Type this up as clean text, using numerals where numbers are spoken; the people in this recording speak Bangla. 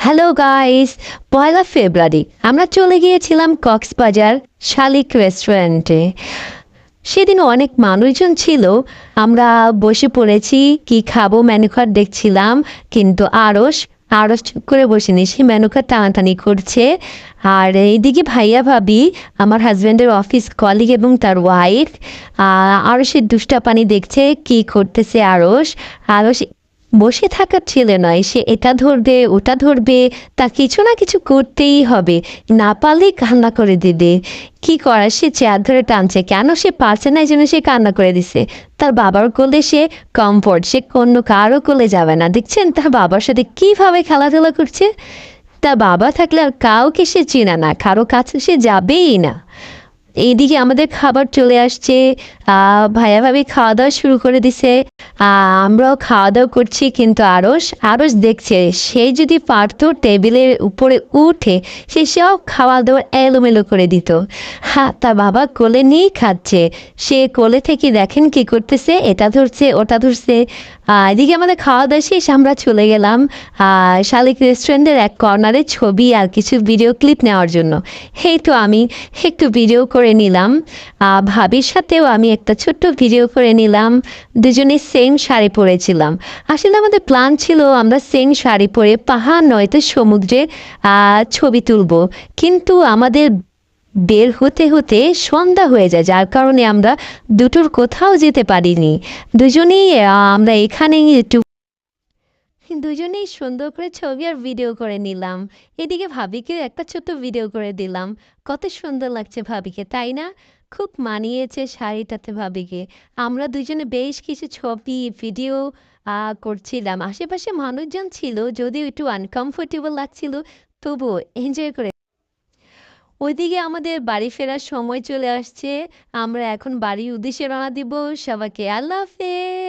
হ্যালো গাইস, 1 ফেব্রুয়ারি আমরা চলে গিয়েছিলাম কক্সবাজার শালিক রেস্টুরেন্টে। সেদিন অনেক মানুষজন ছিল। আমরা বসে পড়েছি, কি খাবো মেনু কার্ড দেখছিলাম, কিন্তু আরস আরস চুপ করে বসেনি, সে মেনু কার্ড টানাটানি করছে। আর এইদিকে ভাইয়া ভাবি, আমার হাজব্যান্ডের অফিস কলিগ এবং তার ওয়াইফ, আরসের দুষ্টাপানি দেখছে কি করতেছে আরস। আরস বসে থাকার ছেলে নয়, সে এটা ধরবে ওটা ধরবে, তা কিছু না কিছু করতেই হবে, না পারলেই কান্না করে দেবে। কি করার, সে চেয়ার ধরে টানছে, কেন সে পারছে না এই জন্য সে কান্না করে দিছে। তার বাবার কোলে সে কমফোর্ট, সে অন্য কারো কোলে যাবে না। দেখছেন তার বাবার সাথে কিভাবে খেলাধুলা করছে। তার বাবা থাকলে আর কাউকে সে চেনে না, কারো কাছে সে যাবেই না। এইদিকে আমাদের খাবার চলে আসছে, ভাইয়া ভাবি খাওয়া দাওয়া শুরু করে দিছে। আমরাও খাওয়া দাওয়া করছি, কিন্তু আরস আরস দেখছে, সে যদি পারতো টেবিলের উপরে উঠে সে সব খাওয়া দাওয়া এলোমেলো করে দিত। হ্যাঁ, তার বাবা কোলে নিয়েই খাচ্ছে। সে কোলে থেকে দেখেন কি করতেছে, এটা ধরছে ওটা ধরছে। এদিকে আমাদের খাওয়া দাওয়া শেষ, আমরা চলে গেলাম শালিক রেস্টুরেন্টের এক কর্নারে ছবি আর কিছু ভিডিও ক্লিপ নেওয়ার জন্য। এই তো আমি একটু ভিডিও করে নিলাম, ভাবির সাথেও আমি একটা ছোট্ট ভিডিও করে নিলাম। দুজনে সেম শাড়ি পরেছিলাম। আসলে আমাদের প্ল্যান ছিল আমরা সেম শাড়ি পরে পাহাড় নয়তো সমুদ্রে ছবি তুলব, কিন্তু আমাদের বের হতে হতে সন্ধ্যা হয়ে যায়, যার কারণে আমরা দুটোর কোথাও যেতে পারিনি। দুজনেই আমরা এখানেই একটু দুজনেই সুন্দর করে ছবি আর ভিডিও করে নিলাম। এদিকে ভাবিকে একটা ছোট্ট ভিডিও করে দিলাম। কত সুন্দর লাগছে ভাবিকে, তাই না? খুব মানিয়েছে শাড়িটাতে ভাবিকে। আমরা দুজনে বেশ কিছু ছবি ভিডিও করছিলাম। আশেপাশে মানুষজন ছিল, যদিও একটু আনকমফোর্টেবল লাগছিল, তবুও এনজয় করে। ওইদিকে আমাদের বাড়ি ফেরার সময় চলে আসছে। আমরা এখন বাড়ির উদ্দেশ্যে রওনা দিব। সবাইকে আল্লাহ হাফেজ।